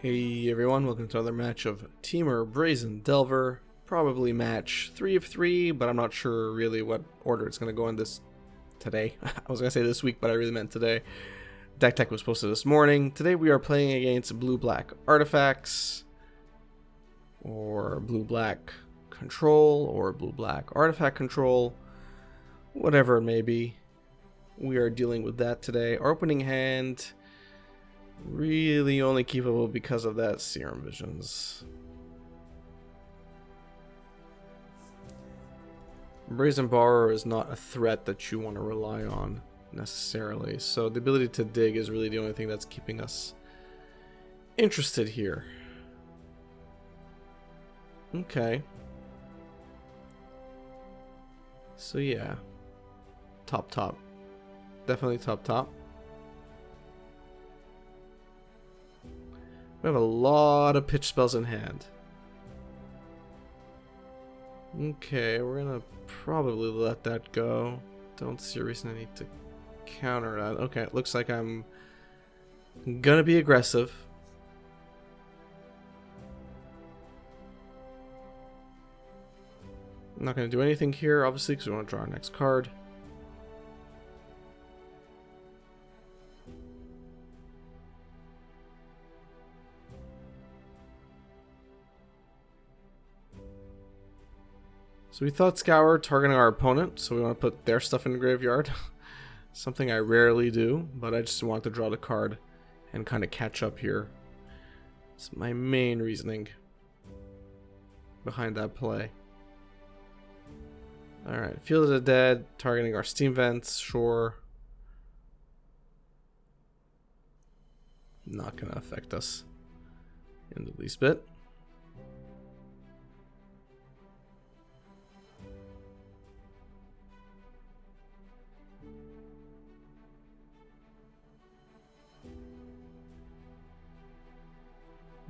Hey everyone, welcome to another match of Temur Brazen Delver. Probably match 3 of 3, but I'm not sure really what order it's going to go in this today. I was going to say this week, but I really meant today. Deck Tech was posted this morning. Today we are playing against blue-black artifacts, or blue-black control, or blue-black artifact control, whatever it may be. We are dealing with that today. Our opening hand, really only keepable because of that Serum Visions. Brazen Borrower is not a threat that you want to rely on necessarily, so the ability to dig is really the only thing that's keeping us interested here. Okay. So yeah. Top. Definitely top. We have a lot of pitch spells in hand. Okay, we're gonna probably let that go. Don't see a reason I need to counter that. Okay, it looks like I'm gonna be aggressive. I'm not gonna do anything here, obviously, because we want to draw our next card. So we thought Scour targeting our opponent, so we want to put their stuff in the graveyard. Something I rarely do, but I just wanted to draw the card and kind of catch up here. It's my main reasoning behind that play. Alright, Field of the Dead, targeting our Steam Vents, sure. Not going to affect us in the least bit.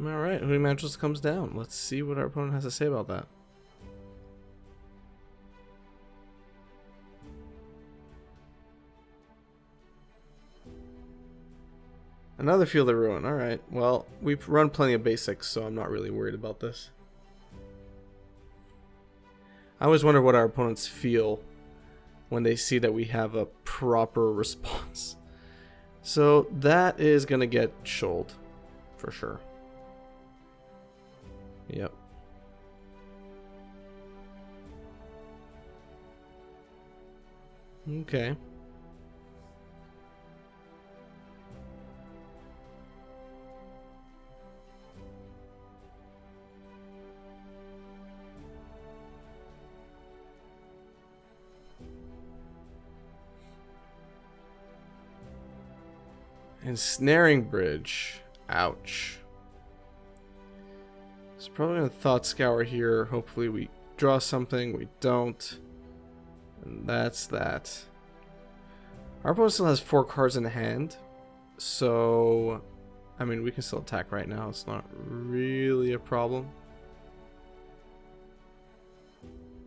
Alright, Hootie Mattress comes down. Let's see what our opponent has to say about that. Another Field of Ruin. Alright, well, we run plenty of basics, so I'm not really worried about this. I always wonder what our opponents feel when they see that we have a proper response. So that is going to get shoaled, for sure. Yep. Okay. Ensnaring Bridge. Ouch. So probably gonna Thought Scour here. Hopefully we draw something. We don't. And that's that. Our opponent still has 4 cards in hand. So, I mean, we can still attack right now. It's not really a problem.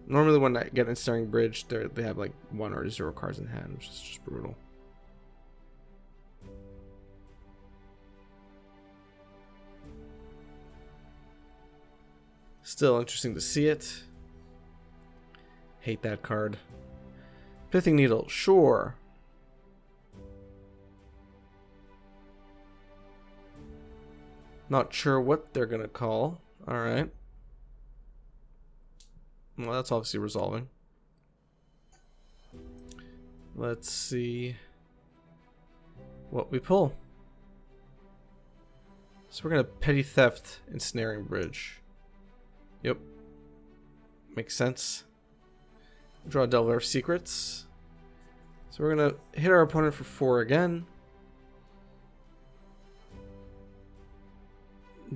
Normally when I get Ensnaring Bridge, they have like 1 or 0 cards in hand, which is just brutal. Still interesting to see it. Hate that card. Pithing Needle, sure. Not sure what they're gonna call. Alright. Well, that's obviously resolving. Let's see what we pull. So we're gonna Petty Theft Ensnaring Bridge. Yep. Makes sense. Draw Delver of Secrets. So we're going to hit our opponent for 4 again.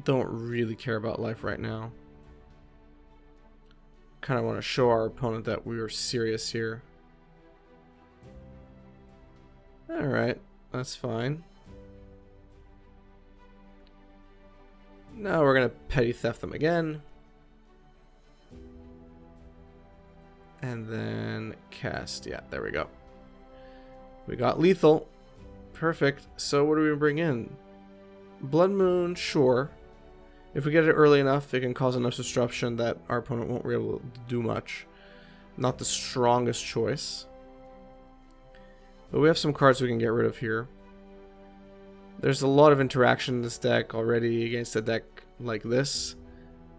Don't really care about life right now. Kind of want to show our opponent that we are serious here. Alright, that's fine. Now we're going to Petty Theft them again. And then cast. Yeah, there we go. We got lethal. Perfect. So what do we bring in? Blood Moon, sure. If we get it early enough, it can cause enough disruption that our opponent won't be able to do much. Not the strongest choice. But we have some cards we can get rid of here. There's a lot of interaction in this deck already against a deck like this.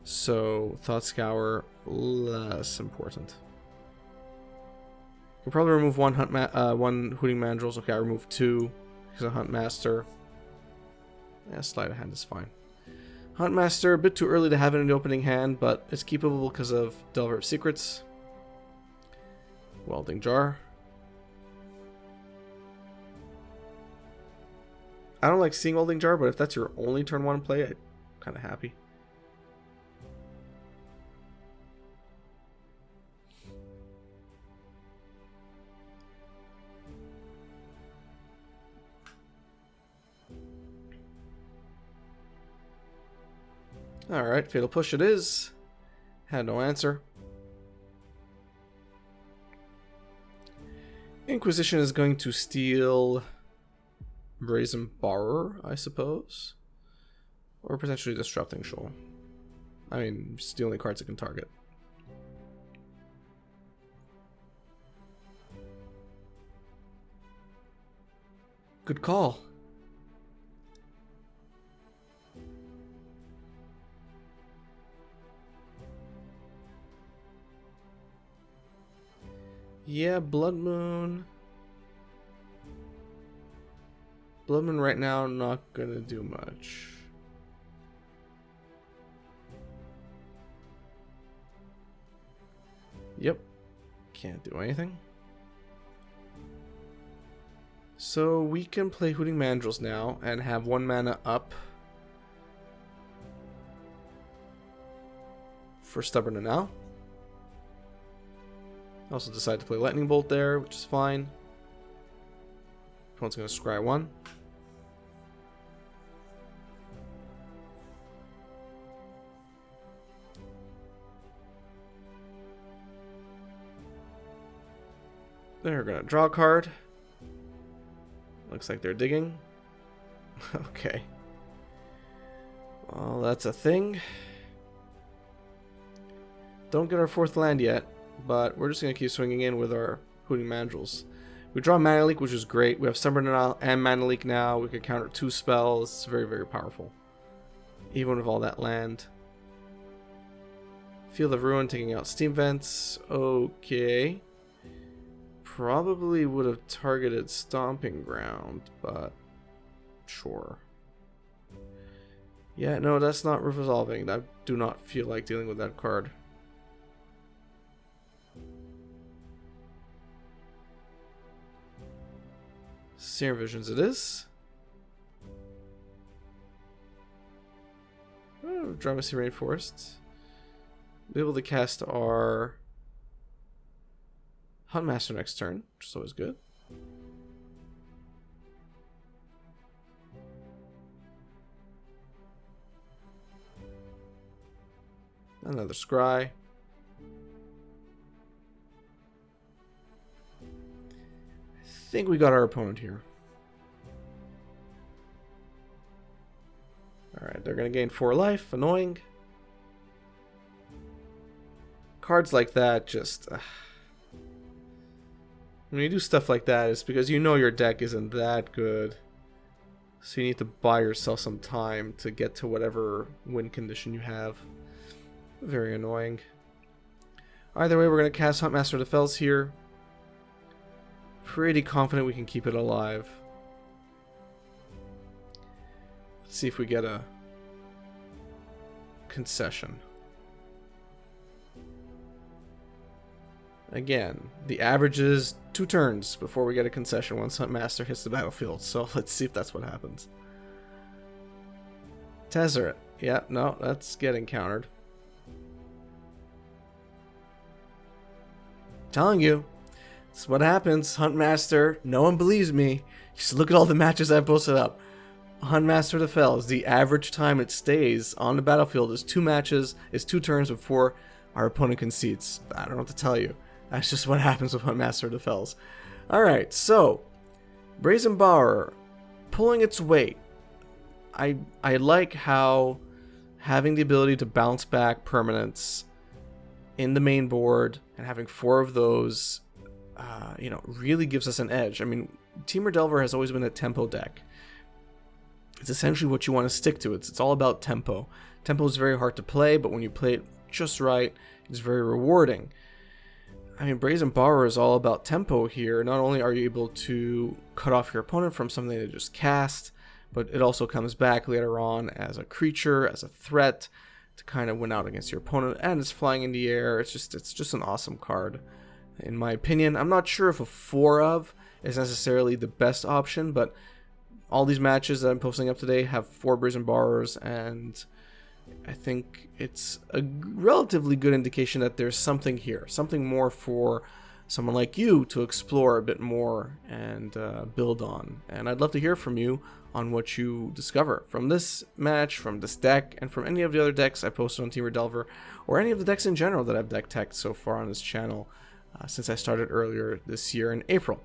So, Thought Scour, less important. We'll probably remove one Hooting Mandrills. Okay, I remove 2 because of Hunt Master. Yeah, Sleight of Hand is fine. Hunt Master, a bit too early to have it in the opening hand, but it's keepable because of Delver of Secrets. Welding Jar. I don't like seeing Welding Jar, but if that's your only turn 1 play, I'm kind of happy. Alright, Fatal Push it is. Had no answer. Inquisition is going to steal Brazen Borrower, I suppose. Or potentially Disrupting Shoal. I mean, it's the only cards it can target. Good call. Yeah, Blood Moon. Blood Moon right now, not gonna do much. Yep. Can't do anything. So we can play Hooting Mandrills now and have 1 mana up for Stubborn to Now. I also decide to play Lightning Bolt there, which is fine. Opponent's going to scry 1. They're going to draw a card. Looks like they're digging. Okay. Well, that's a thing. Don't get our 4th land yet. But we're just going to keep swinging in with our Hooting Mandrills. We draw Mana Leak, which is great. We have Stubborn and Mana Leak now. We can counter 2 spells. It's very, very powerful. Even with all that land. Field of Ruin taking out Steam Vents. Okay. Probably would have targeted Stomping Ground, but sure. Yeah, no, that's not resolving. I do not feel like dealing with that card. Seer Visions it is. Oh, Dramacy Rainforest. Be able to cast our Huntmaster next turn, which is always good. Another Scry. I think we got our opponent here. Alright, they're going to gain 4 life. Annoying. Cards like that just... When you do stuff like that, it's because you know your deck isn't that good. So you need to buy yourself some time to get to whatever win condition you have. Very annoying. Either way, we're going to cast Huntmaster of the Fells here. Pretty confident we can keep it alive. Let's see if we get a concession. Again, the average is 2 turns before we get a concession once Huntmaster hits the battlefield, so let's see if that's what happens. Tezzeret. Yeah, no, that's getting countered. Telling you. That's what happens. Huntmaster, no one believes me. Just look at all the matches I've posted up. Huntmaster of the Fells, the average time it stays on the battlefield is 2 matches, is 2 turns before our opponent concedes. I don't know what to tell you. That's just what happens with Huntmaster of the Fells. Alright, so Brazen Borrower pulling its weight. I like how having the ability to bounce back permanents in the main board and having 4 of those, really gives us an edge. I mean, Temur Delver has always been a tempo deck. It's essentially what you want to stick to. It's all about tempo. Tempo is very hard to play, but when you play it just right, it's very rewarding. I mean, Brazen Borrower is all about tempo here. Not only are you able to cut off your opponent from something they just cast, but it also comes back later on as a creature, as a threat, to kind of win out against your opponent, and it's flying in the air. It's just an awesome card, in my opinion. I'm not sure if a 4 of is necessarily the best option, but all these matches that I'm posting up today have 4 Brazen Borrowers, and I think it's a relatively good indication that there's something here, something more for someone like you to explore a bit more and build on. And I'd love to hear from you on what you discover from this match, from this deck, and from any of the other decks I posted on Temur Delver, or any of the decks in general that I've deck teched so far on this channel since I started earlier this year in April.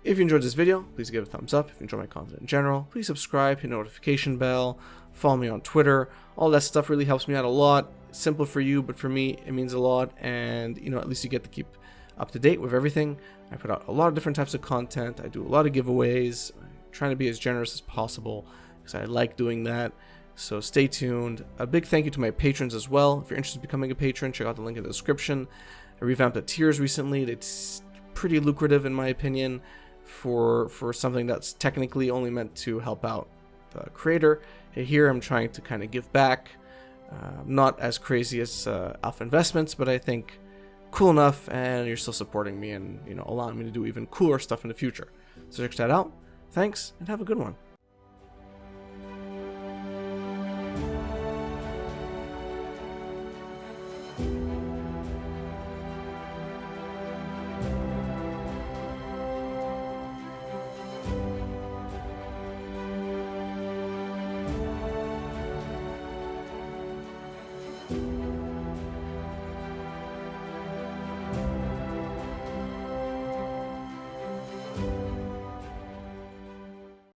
If you enjoyed this video, please give it a thumbs up. If you enjoy my content in general, please subscribe, hit the notification bell, follow me on Twitter. All that stuff really helps me out a lot. It's simple for you, but for me, it means a lot. And, at least you get to keep up to date with everything. I put out a lot of different types of content. I do a lot of giveaways. I'm trying to be as generous as possible because I like doing that. So stay tuned. A big thank you to my patrons as well. If you're interested in becoming a patron, check out the link in the description. I revamped the tiers recently. It's pretty lucrative in my opinion for something that's technically only meant to help out the creator. Here I'm trying to kind of give back. Not as crazy as Alpha Investments, but I think cool enough, and you're still supporting me and allowing me to do even cooler stuff in the future. So check that out. Thanks, and have a good one.